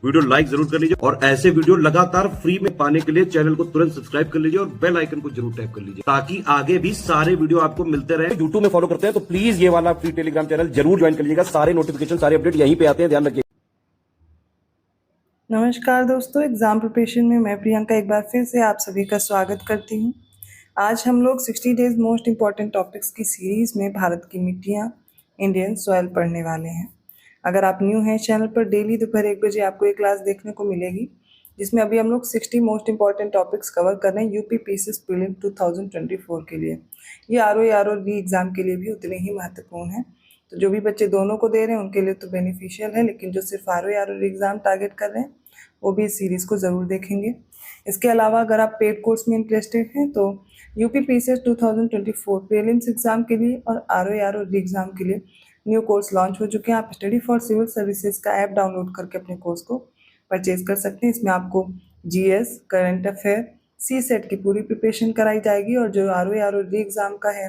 Video like जरूर कर लीजिए और ऐसे वीडियो लगातार फ्री में पाने के लिए चैनल को तुरंत सब्सक्राइब कर लीजिए और बेल आइकन को जरूर टैप कर लीजिए ताकि आगे भी सारे वीडियो आपको मिलते रहे। यूट्यूब में फॉलो करते हैं तो प्लीज ये वाला फ्री टेलीग्राम चैनल जरूर ज्वाइन कर लीजिएगा। सारे नोटिफिकेशन सारे अपडेट यहीं पे आते हैं, ध्यान रखिए। नमस्कार दोस्तों, एग्ज़ाम प्रिपरेशन में मैं प्रियंका एक बार फिर से आप सभी का स्वागत करती हूँ। आज हम लोग 60 डेज मोस्ट इम्पॉर्टेंट टॉपिक्स की सीरीज़ में भारत की मिट्टियाँ, इंडियन सॉइल पढ़ने वाले हैं। अगर आप न्यू हैं चैनल पर, डेली दोपहर 1 बजे आपको एक क्लास देखने को मिलेगी जिसमें अभी हम लोग 60 मोस्ट इम्पॉर्टेंट टॉपिक्स कवर कर रहे हैं यूपी पीसीएस प्रीलिम 2024 के लिए। ये आर री एग्ज़ाम के लिए भी उतने ही महत्वपूर्ण है। तो जो भी बच्चे दोनों को दे रहे हैं उनके लिए तो बेनिफिशियल है, लेकिन जो सिर्फ आर री एग्ज़ाम टारगेट कर रहे हैं वो भी इस सीरीज़ को ज़रूर देखेंगे। इसके अलावा अगर आप पेड कोर्स में इंटरेस्टेड हैं तो यूपी पीसीएस 2024 प्रीलिम्स एग्ज़ाम के लिए और आर री एग्ज़ाम के लिए न्यू कोर्स लॉन्च हो चुके हैं। आप स्टडी फॉर सिविल सर्विसेज का ऐप डाउनलोड करके अपने कोर्स को परचेज कर सकते हैं। इसमें आपको जीएस, करंट अफेयर, सीसेट की पूरी प्रिपरेशन कराई जाएगी और जो आर री एग्ज़ाम का है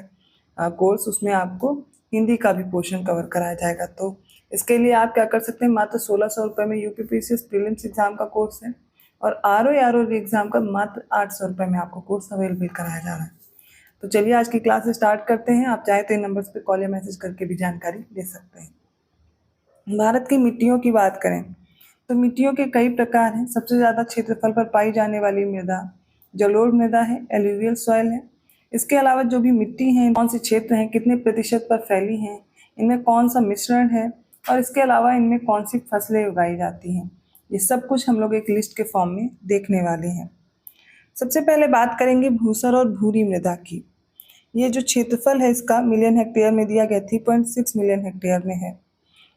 कोर्स, उसमें आपको हिंदी का भी पोर्शन कवर कराया जाएगा। तो इसके लिए आप क्या कर सकते हैं, मात्र 1600 रुपये में यूपी पीसीएस प्रीलिम्स एग्ज़ाम का कोर्स है और आर री एग्ज़ाम का मात्र 800 रुपये में आपको कोर्स अवेलेबल कराया जा रहा है। तो चलिए आज की क्लास स्टार्ट करते हैं। आप चाहे तो इन नंबर्स पे कॉल या मैसेज करके भी जानकारी ले सकते हैं। भारत की मिट्टियों की बात करें तो मिट्टियों के कई प्रकार हैं। सबसे ज़्यादा क्षेत्रफल पर पाई जाने वाली मृदा जलोढ़ मृदा है, एलुवियल सॉइल है। इसके अलावा जो भी मिट्टी है, कौन से क्षेत्र हैं, कितने प्रतिशत पर फैली हैं, इनमें कौन सा मिश्रण है और इसके अलावा इनमें कौन सी फसलें उगाई जाती हैं, ये सब कुछ हम लोग एक लिस्ट के फॉर्म में देखने वाले हैं। सबसे पहले बात करेंगे भूसर और भूरी मृदा की। ये जो क्षेत्रफल है इसका मिलियन हेक्टेयर में दिया गया 3.6 मिलियन हेक्टेयर में है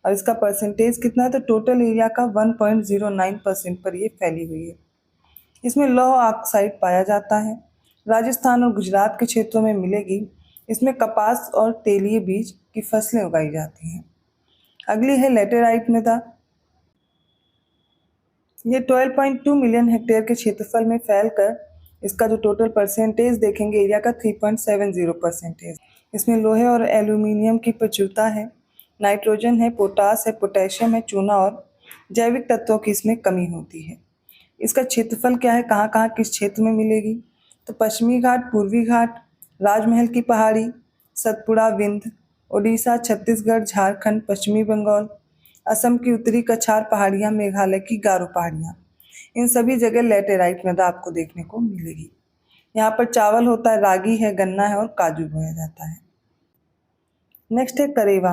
और इसका परसेंटेज कितना है तो टोटल एरिया का 1.09% पर ये फैली हुई है। इसमें लौह ऑक्साइड पाया जाता है। राजस्थान और गुजरात के क्षेत्रों में मिलेगी। इसमें कपास और तेलीय बीज की फसलें उगाई जाती हैं। अगली है लेटेराइट मृदा। ये 12.2 मिलियन हेक्टेयर के क्षेत्रफल में फैलकर इसका जो टोटल परसेंटेज देखेंगे एरिया का 3.70%। इसमें लोहे और एल्यूमिनियम की प्रचुरता है, नाइट्रोजन है, पोटास है, पोटेशियम है, चूना और जैविक तत्वों की इसमें कमी होती है। इसका क्षेत्रफल क्या है, कहाँ कहाँ किस क्षेत्र में मिलेगी तो पश्चिमी घाट, पूर्वी घाट, राजमहल की पहाड़ी, सतपुड़ा, विंध्य, उड़ीसा, छत्तीसगढ़, झारखंड, पश्चिमी बंगाल, असम की उत्तरी कछार पहाड़ियाँ, मेघालय की गारो पहाड़ियाँ, इन सभी जगह लेटेराइट मृदा आपको देखने को मिलेगी। यहाँ पर चावल होता है, रागी है, गन्ना है और काजू बोया जाता है। नेक्स्ट है करेवा।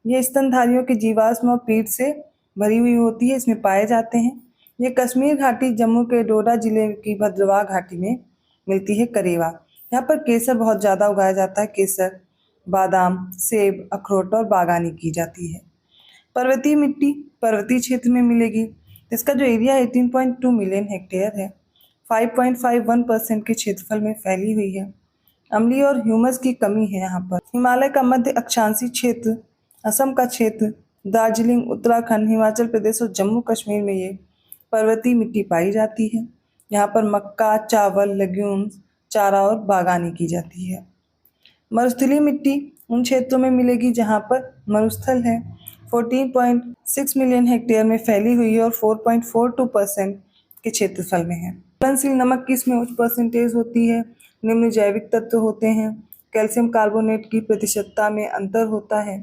ये स्तनधारियों की जीवाश्म और पीठ से भरी हुई होती है, इसमें पाए जाते हैं। ये कश्मीर घाटी, जम्मू के डोडा जिले की भद्रवाह घाटी में मिलती है करेवा। यहाँ पर केसर बहुत ज़्यादा उगाया जाता है। केसर, बादाम, सेब, अखरोट और बागानी की जाती है। पर्वतीय मिट्टी पर्वतीय क्षेत्र में मिलेगी। इसका जो एरिया 18.2 मिलियन हेक्टेयर है, 5.51% के क्षेत्रफल में फैली हुई है। अम्लीय और ह्यूमस की कमी है यहाँ पर। हिमालय का मध्य अक्षांशीय क्षेत्र, असम का क्षेत्र, दार्जिलिंग, उत्तराखंड, हिमाचल प्रदेश और जम्मू कश्मीर में ये पर्वतीय मिट्टी पाई जाती है। यहाँ पर मक्का, चावल, लेग्यूम्स, चारा और बागानी की जाती है। मरुस्थलीय मिट्टी उन क्षेत्रों में मिलेगी जहाँ पर मरुस्थल है। 14.6 मिलियन हेक्टेयर में फैली हुई है और 4.42% के क्षेत्रफल में है। घुलनशील नमक की इसमें उच्च परसेंटेज होती है। निम्न जैविक तत्व होते हैं। कैल्शियम कार्बोनेट की प्रतिशतता में अंतर होता है।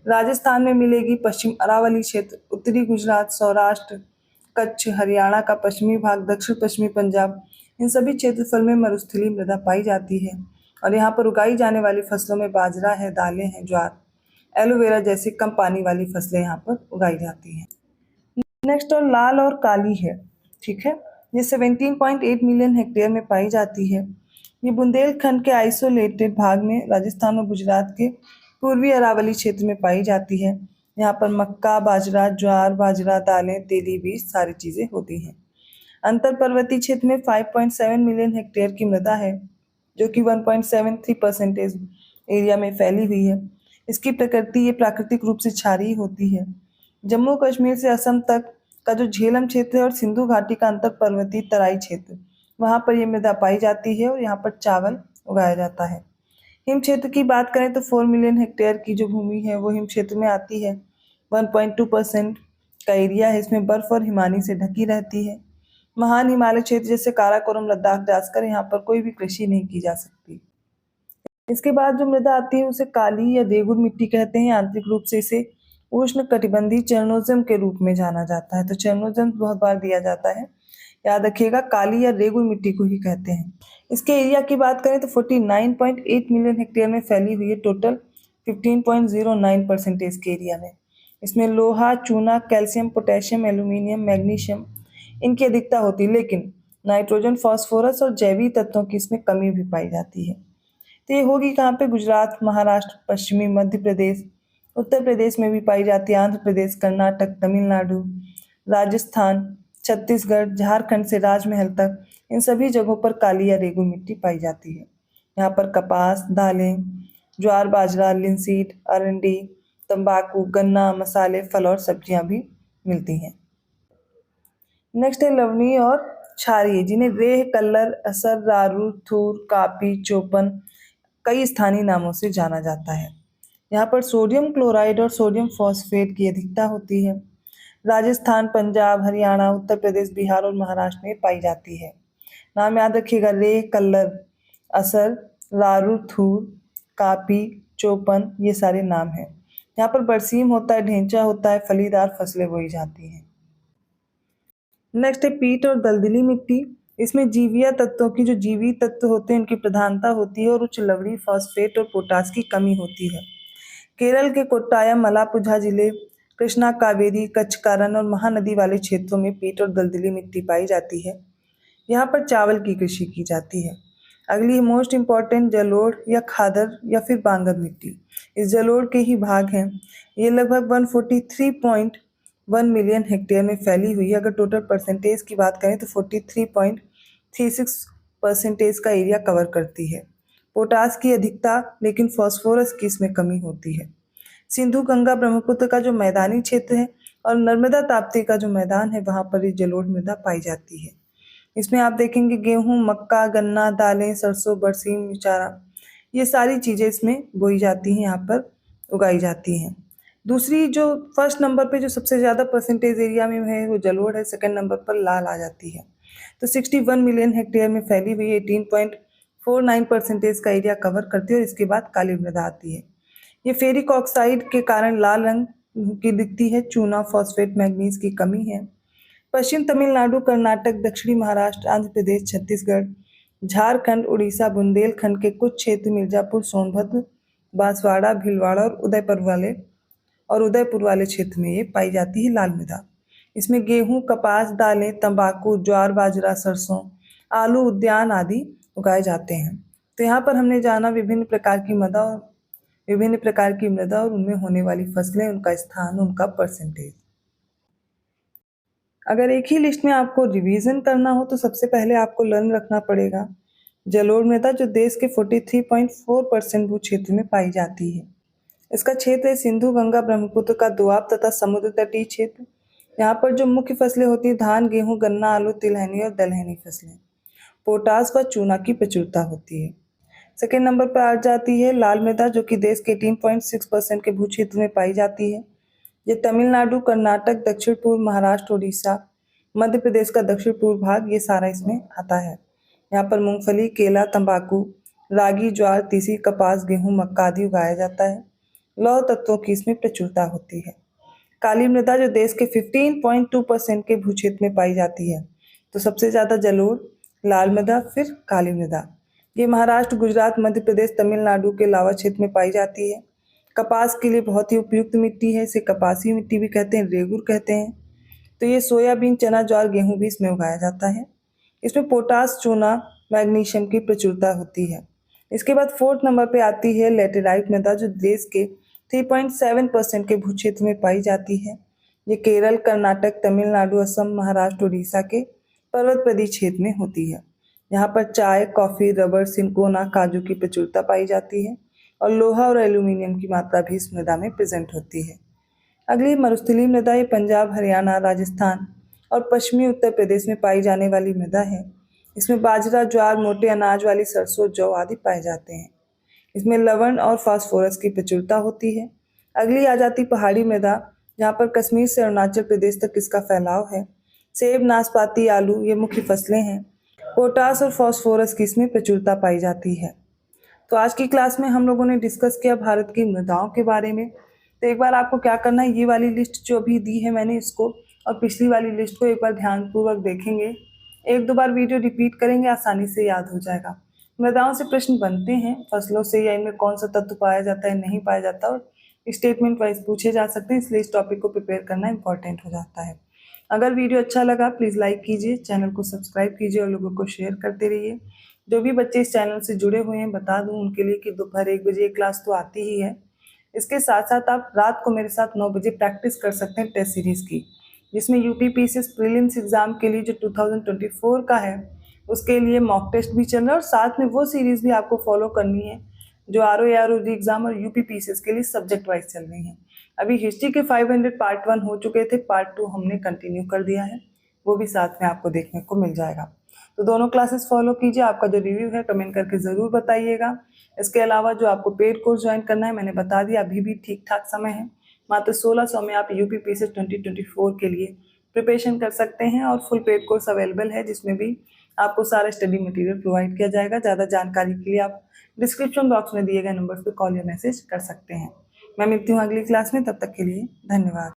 राजस्थान में मिलेगी पश्चिम अरावली क्षेत्र, उत्तरी गुजरात, सौराष्ट्र, कच्छ, हरियाणा का पश्चिमी भाग, दक्षिण पश्चिमी पंजाब, इन सभी क्षेत्रफल में मरुस्थलीय मृदा पाई जाती है और यहाँ पर उगाई जाने वाली फसलों में बाजरा है, दालें हैं, ज्वार, एलोवेरा जैसी कम पानी वाली फसलें यहाँ पर उगाई जाती हैं। नेक्स्ट और लाल और काली है, ठीक है। ये 17.8 मिलियन हेक्टेयर में पाई जाती है। ये बुंदेलखंड के आइसोलेटेड भाग में राजस्थान और गुजरात के पूर्वी अरावली क्षेत्र में पाई जाती है। यहाँ पर मक्का, बाजरा, ज्वार, बाजरा, दालें, तेली बीज सारी चीज़ें होती हैं। अंतर पर्वतीय क्षेत्र में 5.7 मिलियन हेक्टेयर की मृदा है जो कि 1.73% एरिया में फैली हुई है। इसकी प्रकृति ये प्राकृतिक रूप से क्षारीय होती है। जम्मू कश्मीर से असम तक का जो झेलम क्षेत्र है और सिंधु घाटी का अंतर पर्वतीय तराई क्षेत्र, वहाँ पर ये मृदा पाई जाती है और यहाँ पर चावल उगाया जाता है। हिम क्षेत्र की बात करें तो 4 मिलियन हेक्टेयर की जो भूमि है वो हिम क्षेत्र में आती है। 1.2% का एरिया है, इसमें बर्फ और हिमानी से ढकी रहती है। महान हिमालय क्षेत्र जैसे काराकोरम, लद्दाख जाकर यहाँ पर कोई भी कृषि नहीं की जा सकती। इसके बाद जो मृदा आती है उसे काली या रेगुर मिट्टी कहते हैं। आंतरिक रूप से इसे उष्ण कटिबंधीय चरणोजम के रूप में जाना जाता है। तो चरणोजम बहुत बार दिया जाता है, याद रखिएगा, काली या रेगुर मिट्टी को ही कहते हैं। इसके एरिया की बात करें तो 49.8 मिलियन हेक्टेयर में फैली हुई है, टोटल 15.09% के एरिया में। इसमें लोहा, चूना, कैल्शियम, पोटेशियम, एल्यूमिनियम, मैग्नीशियम इनकी अधिकता होती है, लेकिन नाइट्रोजन, फास्फोरस और जैवीय तत्वों की इसमें कमी भी पाई जाती है। तो ये होगी कहाँ पे? गुजरात, महाराष्ट्र, पश्चिमी मध्य प्रदेश, उत्तर प्रदेश में भी पाई जाती है, आंध्र प्रदेश, कर्नाटक, तमिलनाडु, राजस्थान, छत्तीसगढ़, झारखंड से राजमहल तक इन सभी जगहों पर काली या रेगुर मिट्टी पाई जाती है। यहाँ पर कपास, दालें, ज्वार, बाजरा, लिनसीड, अरंडी, तंबाकू, गन्ना, मसाले, फल और सब्जियां भी मिलती हैं। नेक्स्ट है लवणीय और क्षारीय, जिन्हें रेह, कल्लर, असर, रारू, थूर, कापी, चोपन कई स्थानीय नामों से जाना जाता है। यहाँ पर सोडियम क्लोराइड और सोडियम फॉस्फेट की अधिकता होती है। राजस्थान, पंजाब, हरियाणा, उत्तर प्रदेश, बिहार और महाराष्ट्र में पाई जाती है। नाम याद रखिएगा, रेह, कल्लर, असर, रारू, थूर, कापी, चोपन, ये सारे नाम हैं। यहाँ पर बरसीम होता है, ढेंचा होता है, फलीदार फसलें बोई जाती हैं। नेक्स्ट है पीट और दलदली मिट्टी। इसमें जीवीय तत्वों की, जो जीवी तत्व होते हैं उनकी प्रधानता होती है और उच्च लवणीय, फॉस्फेट और पोटास की कमी होती है। केरल के कोट्टायम, मलापुझा जिले, कृष्णा, कावेरी, कच्छ, कारन और महानदी वाले क्षेत्रों में पीट और दलदली मिट्टी पाई जाती है। यहाँ पर चावल की कृषि की जाती है। अगली है मोस्ट इम्पॉर्टेंट, जलोढ़ या खादर या फिर बांगर मिट्टी। इस जलोढ़ के ही भाग हैं। ये लगभग 143.1 मिलियन हेक्टेयर में फैली हुई है। अगर टोटल परसेंटेज की बात करें तो 43.36% का एरिया कवर करती है। पोटास की अधिकता, लेकिन फास्फोरस की इसमें कमी होती है। सिंधु, गंगा, ब्रह्मपुत्र का जो मैदानी क्षेत्र है और नर्मदा ताप्ती का जो मैदान है, वहाँ पर ये जलोढ़ मृदा पाई जाती है। इसमें आप देखेंगे गेहूं, मक्का, गन्ना, दालें, सरसों, बरसीम, चारा, ये सारी चीज़ें इसमें बोई जाती हैं, यहाँ पर उगाई जाती हैं। दूसरी जो फर्स्ट नंबर पे जो सबसे ज़्यादा परसेंटेज एरिया में है वो जलोढ़ है, सेकंड नंबर पर लाल आ जाती है। तो 61 मिलियन हेक्टेयर में फैली हुई 18.49% का एरिया कवर करती है और इसके बाद काली मृदा आती है। ये फेरिक ऑक्साइड के कारण लाल रंग की दिखती है। चूना, फॉस्फेट, मैग्नीज की कमी है। पश्चिम तमिलनाडु, कर्नाटक, दक्षिणी महाराष्ट्र, आंध्र प्रदेश, छत्तीसगढ़, झारखंड, उड़ीसा, बुंदेलखंड के कुछ क्षेत्र, मिर्जापुर, सोनभद्र, बांसवाड़ा, भीलवाड़ा और उदयपुर वाले क्षेत्र में ये पाई जाती है लाल मृदा। इसमें गेहूं, कपास, दालें, तंबाकू, ज्वार, बाजरा, सरसों, आलू, उद्यान आदि उगाए जाते हैं। तो यहाँ पर हमने जाना विभिन्न प्रकार की मृदा और उनमें होने वाली फसलें, उनका स्थान, उनका परसेंटेज। अगर एक ही लिस्ट में आपको रिवीजन करना हो तो सबसे पहले आपको लर्न रखना पड़ेगा जलोढ़ मृदा, जो देश के 43.4% भू क्षेत्र में पाई जाती है। इसका क्षेत्र है सिंधु, गंगा, ब्रह्मपुत्र का दोआब तथा समुद्र तटीय क्षेत्र। यहाँ पर जो मुख्य फसलें होती है धान, गेहूं, गन्ना, आलू, तिलहनी और दलहनी फसलें। पोटास व चूना की प्रचुरता होती है। सेकेंड नंबर पर आ जाती है लाल मृदा, जो कि देश के 18.6% के भू क्षेत्र में पाई जाती है। ये तमिलनाडु, कर्नाटक, दक्षिण पूर्व महाराष्ट्र, उड़ीसा, मध्य प्रदेश का दक्षिण पूर्व भाग, ये सारा इसमें आता है। यहाँ पर मूंगफली, केला, तंबाकू, रागी, ज्वार, तीसी, कपास, गेहूं, मक्का आदि उगाया जाता है। लौह तत्वों की इसमें प्रचुरता होती है। काली मृदा जो देश के 15.2% के भू क्षेत्र में पाई जाती है। तो सबसे ज़्यादा जलोढ़, लाल मृदा, फिर काली मृदा। ये महाराष्ट्र, गुजरात, मध्य प्रदेश, तमिलनाडु के लावा क्षेत्र में पाई जाती है। कपास के लिए बहुत ही उपयुक्त मिट्टी है, इसे कपासी मिट्टी भी कहते हैं, रेगुर कहते हैं। तो ये सोयाबीन, चना, ज्वार, गेहूं भी इसमें उगाया जाता है। इसमें पोटास, चूना, मैग्नीशियम की प्रचुरता होती है। इसके बाद फोर्थ नंबर पे आती है लेटेराइट मृदा, जो देश के 3.7% के भू क्षेत्र में पाई जाती है। ये केरल, कर्नाटक, तमिलनाडु, असम, महाराष्ट्र, उड़ीसा के पर्वत प्रदेश क्षेत्र में होती है। यहाँ पर चाय, कॉफी, रबर, सिंकोना, काजू की प्रचुरता पाई जाती है और लोहा और एल्यूमिनियम की मात्रा भी इस मृदा में प्रेजेंट होती है। अगली मरुस्थलीय मृदा, ये पंजाब, हरियाणा, राजस्थान और पश्चिमी उत्तर प्रदेश में पाई जाने वाली मृदा है। इसमें बाजरा, ज्वार, मोटे अनाज वाली सरसों, जौ आदि पाए जाते हैं। इसमें लवण और फास्फोरस की प्रचुरता होती है। अगली आ जाती पहाड़ी मृदा, जहाँ पर कश्मीर से अरुणाचल प्रदेश तक इसका फैलाव है। सेब, नाशपाती, आलू ये मुख्य फसलें हैं। पोटास और फास्फोरस की इसमें प्रचुरता पाई जाती है। तो आज की क्लास में हम लोगों ने डिस्कस किया भारत की मृदाओं के बारे में। तो एक बार आपको क्या करना है, ये वाली लिस्ट जो अभी दी है मैंने इसको और पिछली वाली लिस्ट को एक बार ध्यानपूर्वक देखेंगे, एक दो बार वीडियो रिपीट करेंगे, आसानी से याद हो जाएगा। मृदाओं से प्रश्न बनते हैं फसलों से, या इनमें कौन सा तत्व पाया जाता है, नहीं पाया जाता, और स्टेटमेंट वाइज पूछे जा सकते हैं, इसलिए इस टॉपिक को प्रिपेयर करना इंपॉर्टेंट हो जाता है। अगर वीडियो अच्छा लगा प्लीज़ लाइक कीजिए, चैनल को सब्सक्राइब कीजिए और लोगों को शेयर करते रहिए। जो भी बच्चे इस चैनल से जुड़े हुए हैं बता दूं उनके लिए कि दोपहर 1 बजे क्लास तो आती ही है। इसके साथ साथ आप रात को मेरे साथ 9 बजे प्रैक्टिस कर सकते हैं टेस्ट सीरीज़ की, जिसमें यूपीपीसीएस प्रीलिम्स एग्जाम के लिए जो 2024 का है उसके लिए मॉक टेस्ट भी चल रहा है, और साथ में वो सीरीज़ भी आपको फॉलो करनी है जो आरओ एग्जाम और यूपीपीसीएस के लिए सब्जेक्ट वाइज चल रही हैं। अभी हिस्ट्री के 500 पार्ट 1 हो चुके थे, पार्ट 2 हमने कंटिन्यू कर दिया है, वो भी साथ में आपको देखने को मिल जाएगा। तो दोनों क्लासेस फॉलो कीजिए। आपका जो रिव्यू है कमेंट करके ज़रूर बताइएगा। इसके अलावा जो आपको पेड कोर्स ज्वाइन करना है मैंने बता दिया, अभी भी ठीक ठाक समय है। मात्र 1600 में आप यूपीपीसीएस 2024 के लिए प्रिपरेशन कर सकते हैं, और फुल पेड कोर्स अवेलेबल है जिसमें भी आपको सारा स्टडी मटेरियल प्रोवाइड किया जाएगा। ज़्यादा जानकारी के लिए आप डिस्क्रिप्शन बॉक्स में दिए गए नंबर्स पर कॉल या मैसेज कर सकते हैं। मैं मिलती हूँ अगली क्लास में, तब तक के लिए धन्यवाद।